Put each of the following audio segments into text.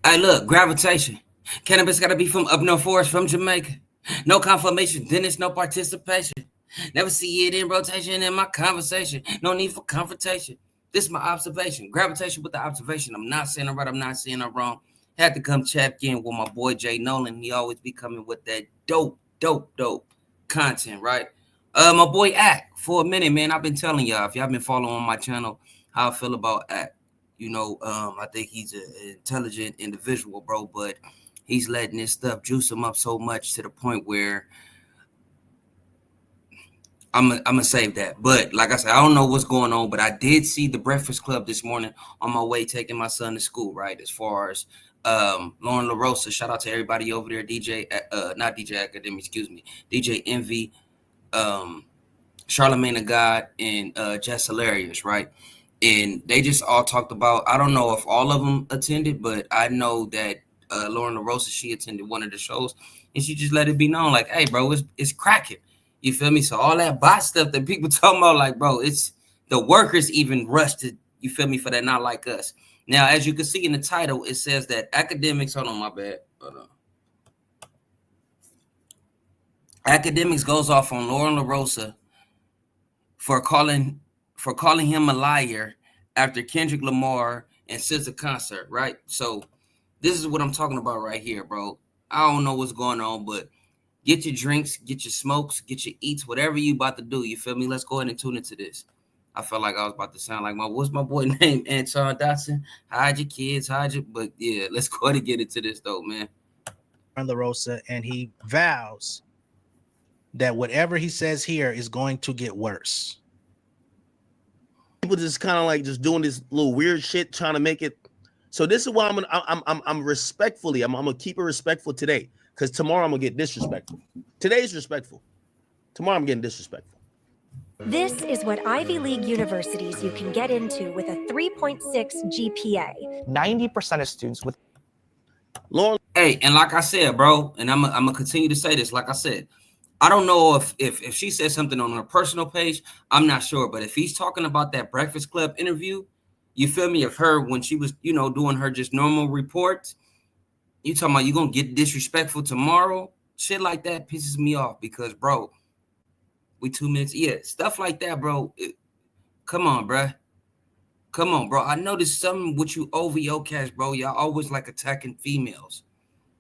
Hey, look, gravitation. Cannabis gotta be from up north forest from Jamaica. No confirmation, then it's no participation. Never see it in rotation in my conversation. No need for confrontation. This is my observation. Gravitation with the observation. I'm not saying I'm right, I'm not saying I'm wrong. Had to come check in with my boy JNolan. He always be coming with that dope content, right? My boy Act, for a minute, man. I've been telling y'all, if y'all been following my channel, how I feel about Act. I think he's an intelligent individual, bro, but he's letting this stuff juice him up so much to the point where I'm gonna save that. But like I said, I don't know what's going on, but I did see the Breakfast Club this morning on my way taking my son to school, right? As far as Loren LoRosa, shout out to everybody over there, DJ not DJ Academy, excuse me, DJ Envy, Charlemagne the God, and Jess Hilarious, right? And they just all talked about, I don't know if all of them attended, but I know that Loren LoRosa, she attended one of the shows, and she just let it be known, like, hey, bro, it's cracking. You feel me? So all that bot stuff that people talking about, like, bro, it's the workers even rushed to, you feel me, for that not like us. Now, as you can see in the title, it says that Akademiks, hold on, my bad. Hold on. Akademiks goes off on Loren LoRosa for calling him a liar after Kendrick Lamar and SZA concert, right? So this is what I'm talking about right here, bro. I don't know what's going on, but get your drinks, get your smokes, get your eats, whatever you about to do. You feel me? Let's go ahead and tune into this. I felt like I was about to sound like what's my boy name? Anton Dotson. Hide your kids, but yeah, let's go ahead and get into this though, man. LoRosa, and he vows that whatever he says here is going to get worse. People just kind of like just doing this little weird shit, trying to make it. So this is why I'm respectfully, I'm gonna keep it respectful today, because tomorrow I'm gonna get disrespectful. Today's respectful. Tomorrow I'm getting disrespectful. This is what Ivy League universities you can get into with a 3.6 GPA. 90% of students with Lauren. Hey, and like I said, bro, and I'm gonna continue to say this. Like I said, I don't know if she said something on her personal page. I'm not sure, but if he's talking about that Breakfast Club interview, you feel me? Of her when she was, doing her just normal reports, you talking about you gonna get disrespectful tomorrow? Shit like that pisses me off because, bro, we 2 minutes. Yeah, stuff like that, bro. Come on, bro. Come on, bro. I noticed something with you OVO cash, bro. Y'all always like attacking females.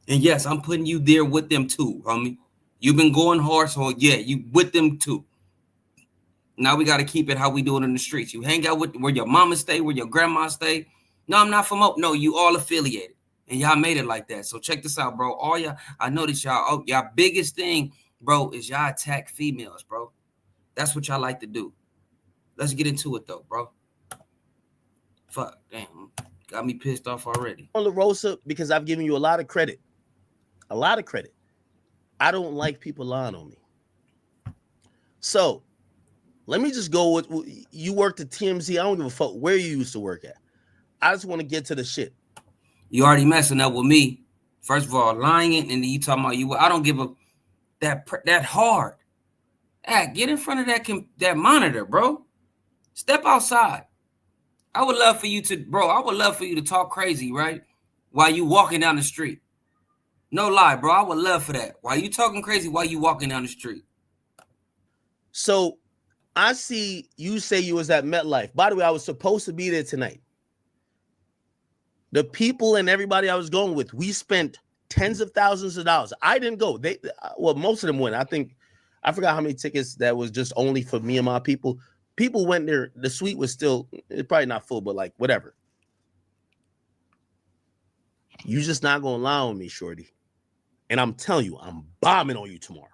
And yes, I'm putting you there with them too, homie. You've been going hard, so yeah, you with them too. Now we got to keep it how we do it in the streets. You hang out with where your mama stay, where your grandma stay. No, I'm not from up. No, you all affiliated. And y'all made it like that. So check this out, bro. All y'all, I noticed y'all biggest thing, bro, is y'all attack females, bro. That's what y'all like to do. Let's get into it though, bro. Fuck, damn. Got me pissed off already. LoRosa, because I've given you a lot of credit. A lot of credit. I don't like people lying on me. So let me just go with, you worked at TMZ. I don't give a fuck where you used to work at. I just want to get to the shit. You already messing up with me. First of all, lying, and then you talking about you. I don't give a that hard. Get in front of that monitor, bro. Step outside. I would love for you to talk crazy, right? While you walking down the street. No lie, bro. I would love for that. Why you talking crazy while you walking down the street? So I see you say you was at MetLife. By the way, I was supposed to be there tonight. The people and everybody I was going with, we spent tens of thousands of dollars. I didn't go. Most of them went. I forgot how many tickets that was just only for me and my people. People went there. The suite was still, it's probably not full, but like whatever. You just not gonna lie on me, shorty. And I'm telling you, I'm bombing on you tomorrow.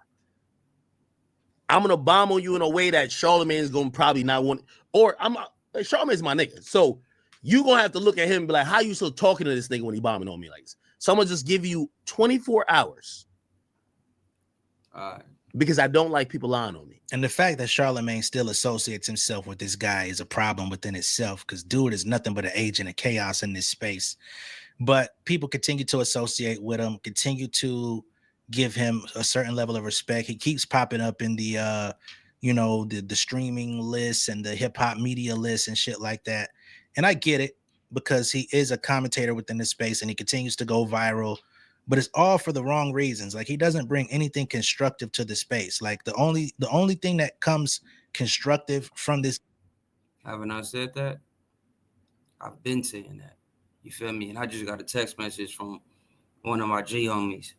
I'm gonna bomb on you in a way that Charlemagne's gonna probably not want. Or Charlemagne's my nigga, so you gonna have to look at him and be like, "How you still talking to this nigga when he bombing on me like this?" So I'm gonna just give you 24 hours. Because I don't like people lying on me. And the fact that Charlemagne still associates himself with this guy is a problem within itself, because dude is nothing but an agent of chaos in this space. But people continue to associate with him, continue to give him a certain level of respect. He keeps popping up in the the streaming lists and the hip hop media lists and shit like that. And I get it. because he is a commentator within the space and he continues to go viral, but it's all for the wrong reasons. Like, he doesn't bring anything constructive to the space. Like, the only thing that comes constructive from this. Haven't I said that? I've been saying that. You feel me? And I just got a text message from one of my G homies.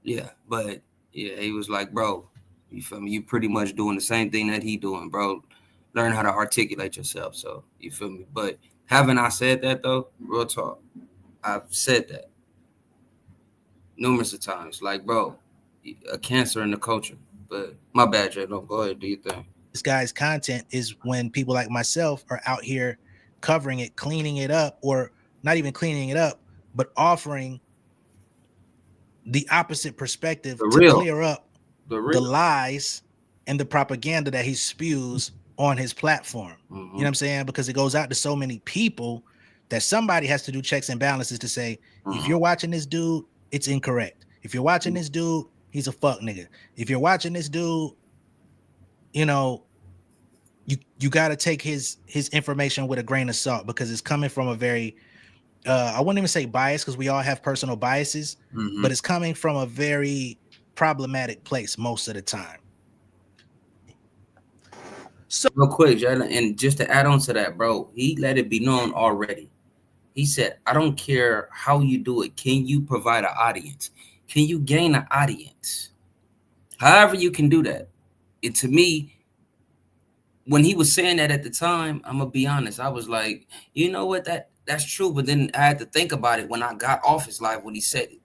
Yeah, but yeah, he was like, bro, you feel me? You pretty much doing the same thing that he doing, bro. Learn how to articulate yourself. So you feel me? But haven't I said that though? Real talk. I've said that numerous of times. Like, bro, a cancer in the culture. But my bad, Jay. No, go ahead, do your thing. This guy's content is when people like myself are out here covering it, cleaning it up, or not even cleaning it up, but offering the opposite perspective to clear up the lies and the propaganda that he spews on his platform. You know what I'm saying? Because it goes out to so many people that somebody has to do checks and balances to say, if you're watching this dude, it's incorrect. If you're watching this dude, he's a fuck nigga. If you're watching this dude, you know, you got to take his information with a grain of salt, because it's coming from a very I wouldn't even say bias, because we all have personal biases, but it's coming from a very problematic place most of the time. So real quick, Jalen, and just to add on to that, bro, he let it be known already. He said, I don't care how you do it. Can you provide an audience? Can you gain an audience? However you can do that. And to me, when he was saying that at the time, I'm gonna be honest, I was like, you know what, that's true. But then I had to think about it when I got off his live when he said it,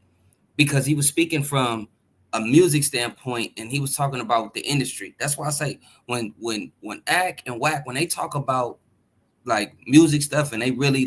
because he was speaking from a music standpoint and he was talking about the industry. That's why I say when Ak and Wack, when they talk about like music stuff and they really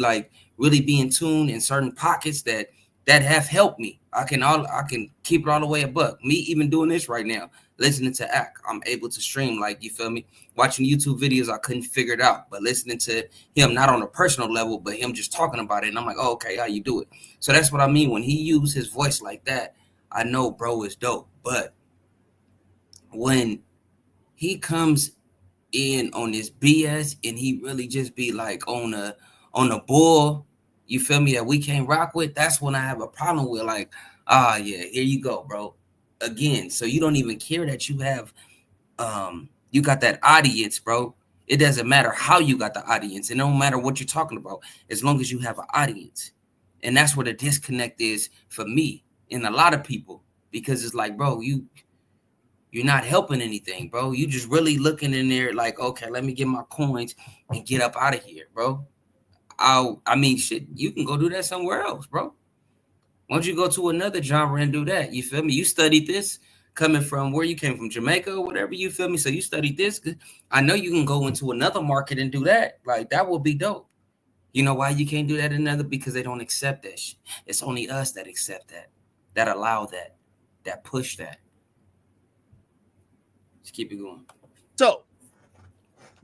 be in tune in certain pockets that have helped me. I can keep it all the way above. Me even doing this right now, listening to Ak, I'm able to stream, like, you feel me? Watching YouTube videos, I couldn't figure it out, but listening to him, not on a personal level, but him just talking about it, and I'm like, oh, okay, how you do it? So that's what I mean. When he used his voice like that, I know bro is dope. But when he comes in on this BS and he really just be like on a bull, you feel me, that we can't rock with, that's when I have a problem with, like, yeah, here you go, bro. Again, so you don't even care that you have you got that audience, bro. It doesn't matter how you got the audience. It don't matter what you're talking about, as long as you have an audience. And that's where the disconnect is for me and a lot of people, because it's like, bro, you're not helping anything, bro. You just really looking in there like, okay, let me get my coins and get up out of here, bro. I mean, shit, you can go do that somewhere else, bro. Why don't you go to another genre and do that? You feel me? You studied this coming from where you came from, Jamaica or whatever, you feel me? So you studied this. I know you can go into another market and do that. Like, that would be dope. You know why you can't do that in another? Because they don't accept that shit. It's only us that accept that allow that push that. Just keep it going. So,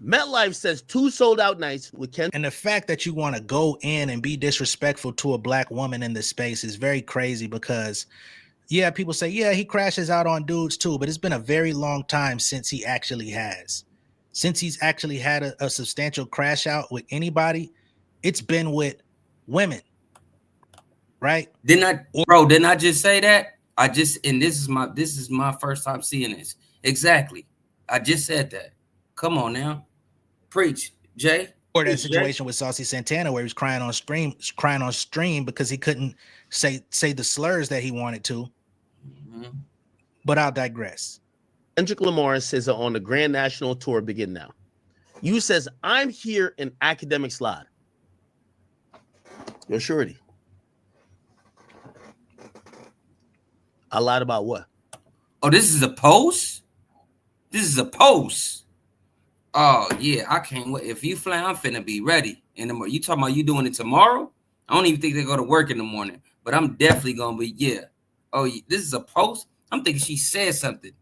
MetLife says 2 sold-out nights with Ken. And the fact that you want to go in and be disrespectful to a black woman in this space is very crazy, because, yeah, people say, yeah, he crashes out on dudes too, but it's been a very long time since he actually has. Since he's actually had a substantial crash out with anybody, it's been with women, right? Didn't I just say that? And this is my first time seeing this. Exactly. I just said that. Come on now. Preach, Jay. Or that situation with Saucy Santana where he was crying on stream because he couldn't say the slurs that he wanted to. Mm-hmm. But I'll digress. Kendrick Lamar says on the Grand National Tour begin now. You says, I'm here in Akademiks Live. Yo, Shorty. I lied about what? Oh, this is a post? This is a post. Oh, yeah, I can't wait. If you fly, I'm finna be ready in the morning. You talking about you doing it tomorrow? I don't even think they go to work in the morning, but I'm definitely gonna be, yeah. Oh, this is a post? I'm thinking she said something.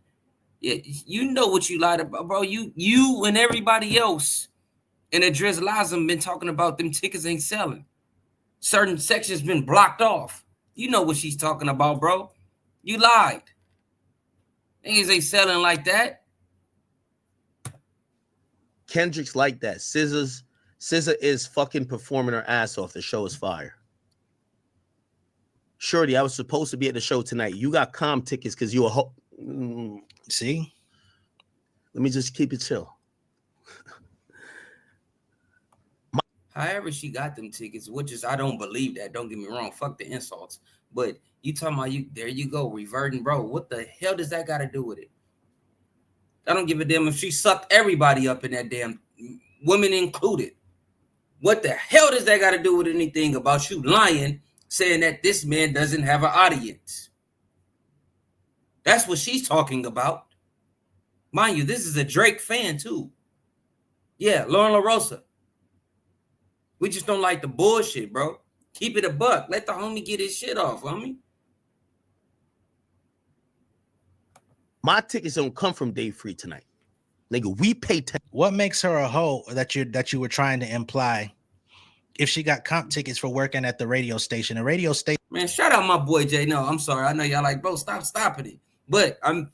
Yeah, you know what you lied about, bro. You and everybody else in the Drizzlism been talking about them tickets ain't selling. Certain sections been blocked off. You know what she's talking about, bro. You lied. Things ain't selling like that. Kendrick's like that. Scissors SZA is fucking performing her ass off. The show is fire. Shorty, I was supposed to be at the show tonight. You got comp tickets because you a See? Let me just keep it chill. However, she got them tickets, which is I don't believe that. Don't get me wrong. Fuck the insults. But you talking about you? There you go, reverting, bro. What the hell does that got to do with it? I don't give a damn if she sucked everybody up in that damn, women included. What the hell does that got to do with anything about you lying, saying that this man doesn't have an audience? That's what she's talking about. Mind you, this is a Drake fan too. Yeah, Loren LoRosa. We just don't like the bullshit, bro. Keep it a buck. Let the homie get his shit off, homie. My tickets don't come from Dave Free tonight. Nigga, we pay 10. What makes her a hoe that you were trying to imply if she got comp tickets for working at the radio station? A radio station. Man, shout out my boy JNolan. I'm sorry. I know y'all like, bro, stop stopping it. But I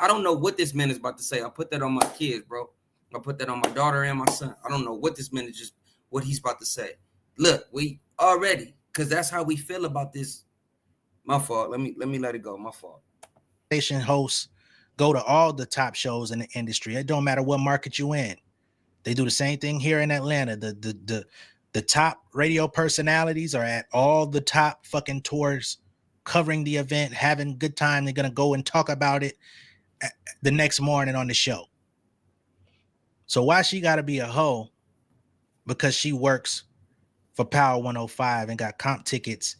don't know what this man is about to say. I put that on my kids, bro. I put that on my daughter and my son. I don't know what this man is what he's about to say. Look, we already, because that's how we feel about this. My fault. Let me let it go. My fault. Station hosts go to all the top shows in the industry. It don't matter what market you in. They do the same thing here in Atlanta. The top radio personalities are at all the top fucking tours, covering the event, having good time. They're gonna go and talk about it the next morning on the show. So why she gotta be a hoe because she works for Power 105 and got comp tickets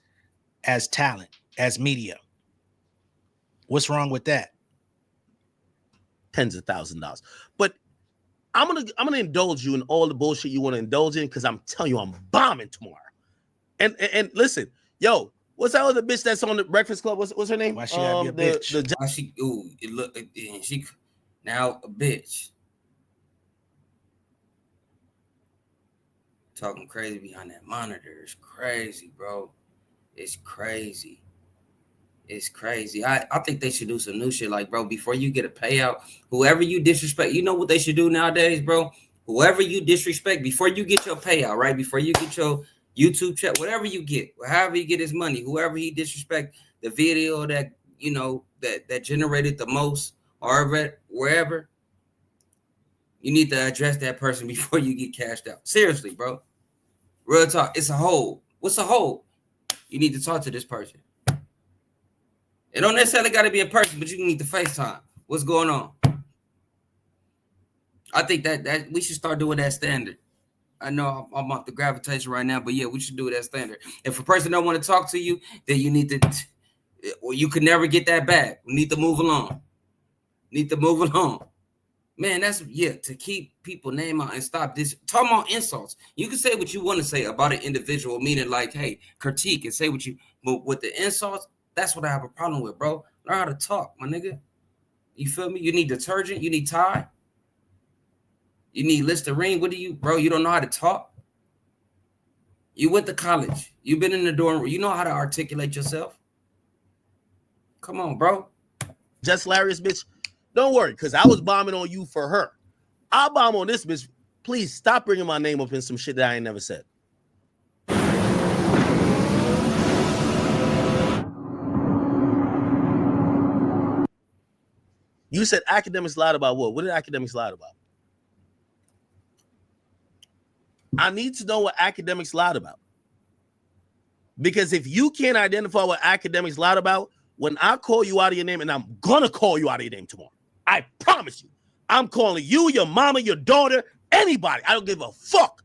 as talent, as media? What's wrong with that? Tens of $1,000s. But I'm gonna indulge you in all the bullshit you want to indulge in because I'm telling you I'm bombing tomorrow. And listen, yo, what's that other bitch that's on the Breakfast Club? What's her name? Why she gotta be a bitch? Why she she now a bitch. Talking crazy behind that monitor. It's crazy, bro. It's crazy. It's crazy. I think they should do some new shit. Like, bro, before you get a payout, whoever you disrespect, you know what they should do nowadays, bro? Whoever you disrespect, before you get your payout, right? Before you get your YouTube check, whatever you get, however you get his money, whoever he disrespect, the video that, you know, that generated the most, or wherever, you need to address that person before you get cashed out. Seriously, bro. Real talk. It's a hole. What's a hole? You need to talk to this person. It don't necessarily got to be a person, but you need to FaceTime. What's going on? I think that we should start doing that standard. I know I'm off the gravitation right now, but yeah, we should do that standard. If a person don't want to talk to you, then you need to, or you could never get that back. We need to move along. Man, that's, to keep people name out and stop this. Talking about insults. You can say what you want to say about an individual, meaning like, hey, critique and say what you, but with the insults, that's what I have a problem with, bro. Learn how to talk, my nigga. You feel me? You need detergent. You need Tide. You need Listerine. What do you, bro? You don't know how to talk? You went to college. You've been in the dorm room. You know how to articulate yourself? Come on, bro. Just hilarious, bitch. Don't worry, because I was bombing on you for her. I'll bomb on this bitch. Please stop bringing my name up in some shit that I ain't never said. You said Akademiks lied about what? What did Akademiks lie about? I need to know what Akademiks lied about. Because if you can't identify what Akademiks lied about, when I call you out of your name, and I'm going to call you out of your name tomorrow, I promise you, I'm calling you, your mama, your daughter, anybody. I don't give a fuck.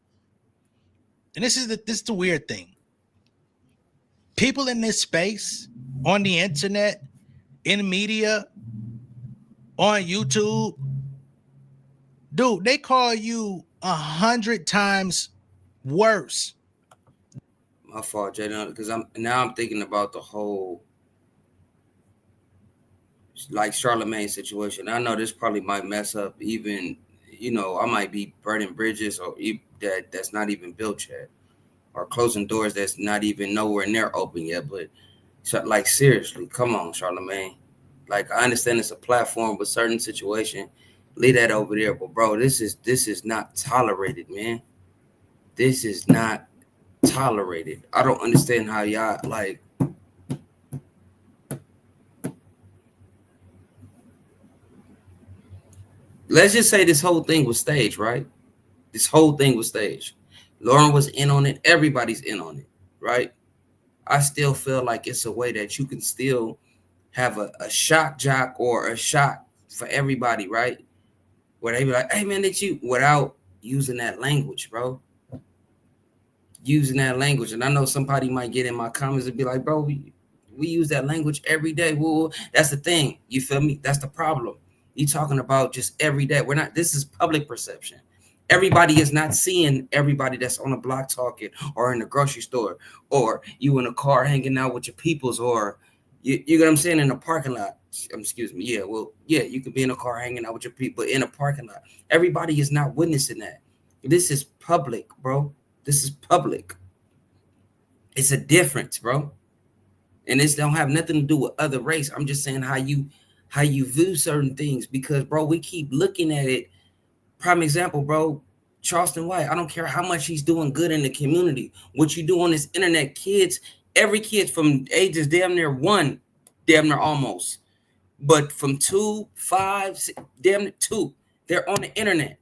And this is the weird thing. People in this space, on the internet, in media, on YouTube, dude, they call you 100 times worse. My fault, JNolan, because I'm thinking about the whole like Charlemagne situation. I know this probably might mess up even, you know, I might be burning bridges or that's not even built yet, or closing doors that's not even nowhere near open yet. But like, seriously, come on, Charlemagne. Like, I understand it's a platform, but certain situation, leave that over there. But bro, this is not tolerated, man. This is not tolerated. I don't understand how y'all like. Let's just say this whole thing was staged, right? This whole thing was staged. Loren was in on it. Everybody's in on it, right? I still feel like it's a way that you can still have a shock jock or a shock for everybody, right? Where they be like, hey man, that you without using that language, bro. Using that language. And I know somebody might get in my comments and be like, bro, we use that language every day. Well, that's the thing. You feel me? That's the problem. You talking about just every day. We're not, this is public perception. Everybody is not seeing everybody that's on the block talking or in the grocery store or you in a car hanging out with your peoples or you know what I'm saying, in a parking lot. Excuse me. Yeah, well, yeah, you could be in a car hanging out with your people in a parking lot. Everybody is not witnessing that. This is public, bro. This is public. It's a difference, bro. And this don't have nothing to do with other race. I'm just saying how you view certain things because, bro, we keep looking at it. Prime example, bro, Charleston White. I don't care how much he's doing good in the community. What you do on this internet, kids, every kid from ages damn near 1, damn near almost, but from 2, 5, 6, damn near 2, they're on the internet.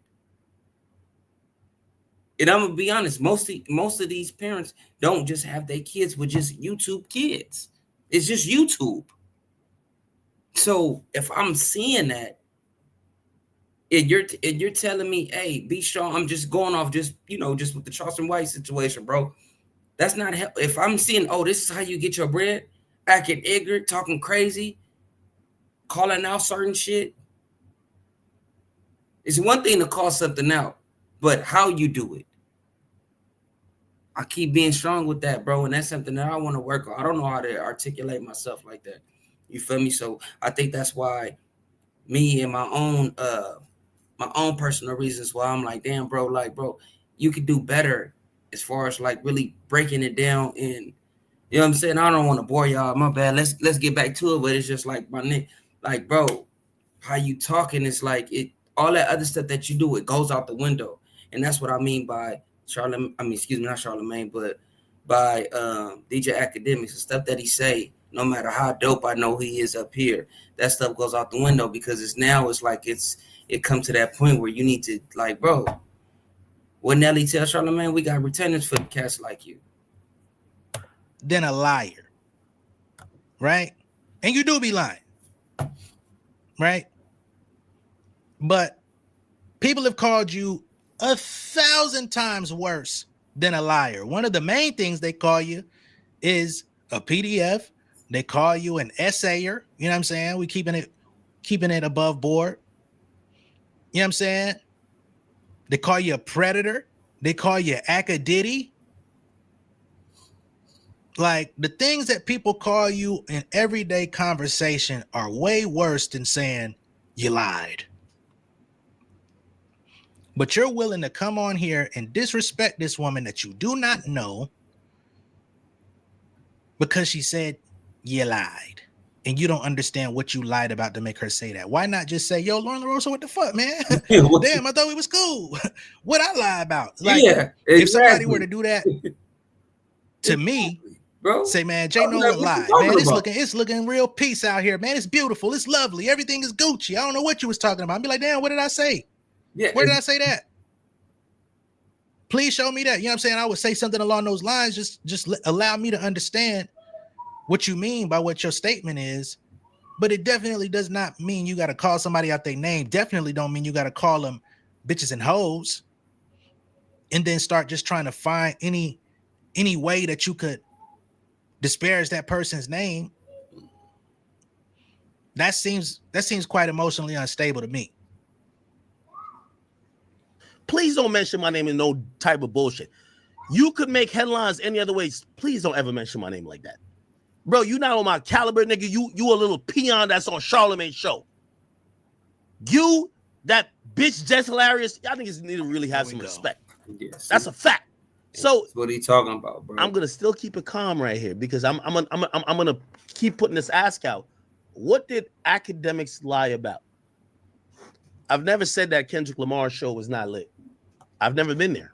And I'm gonna be honest, most of these parents don't just have their kids with just YouTube kids. It's just YouTube. So if I'm seeing that, and you're telling me, hey, be strong. I'm just going off just with the Charleston White situation, bro. That's not help. If I'm seeing, oh, this is how you get your bread, acting ignorant, talking crazy, calling out certain shit. It's one thing to call something out, but how you do it. I keep being strong with that, bro. And that's something that I want to work on. I don't know how to articulate myself like that. You feel me? So I think that's why me and my own personal reasons why I'm like, damn, bro, like, bro, you could do better as far as like really breaking it down. And you know what I'm saying? I don't want to bore y'all. My bad. Let's get back to it. But it's just like my nigga, like, bro, how you talking? It's like it all that other stuff that you do, it goes out the window. And that's what I mean by not Charlemagne, but by DJ Akademiks, the stuff that he say, no matter how dope I know he is up here, that stuff goes out the window because it's like it comes to that point where you need to like, bro, what Nelly tell Charlemagne, we got retainers for cats like you. Then a liar, right? And you do be lying, right? But people have called you 1,000 times worse than a liar. One of the main things they call you is a PDF. They call you an essayer. You know what I'm saying? We keeping it above board. You know what I'm saying? They call you a predator. They call you Akademiks. Like the things that people call you in everyday conversation are way worse than saying you lied. But you're willing to come on here and disrespect this woman that you do not know because she said you lied. And you don't understand what you lied about to make her say that. Why not just say, yo, Loren LoRosa, what the fuck, man? Damn, I thought we was cool. What I lie about? Like, yeah, exactly. If somebody were to do that to me, bro, say, man, JNolan lied. Man, it's looking real peace out here. Man, it's beautiful. It's lovely. Everything is Gucci. I don't know what you was talking about. I'd be like, damn, what did I say? Yeah, Where did I say that? Please show me that. You know what I'm saying? I would say something along those lines. Just allow me to understand what you mean by what your statement is. But it definitely does not mean you got to call somebody out their name. Definitely don't mean you got to call them bitches and hoes and then start just trying to find any way that you could disparage that person's name. That seems quite emotionally unstable to me. Please don't mention my name in no type of bullshit. You could make headlines any other ways. Please don't ever mention my name like that. Bro, you not on my caliber, nigga. You a little peon that's on Charlemagne's show. You, that bitch Jess Hilarious, y'all niggas need to really have some respect. Yes, that's a fact. So that's what he talking about, bro. I'm gonna still keep it calm right here because I'm gonna keep putting this ask out. What did Akademiks lie about? I've never said that Kendrick Lamar's show was not lit. I've never been there.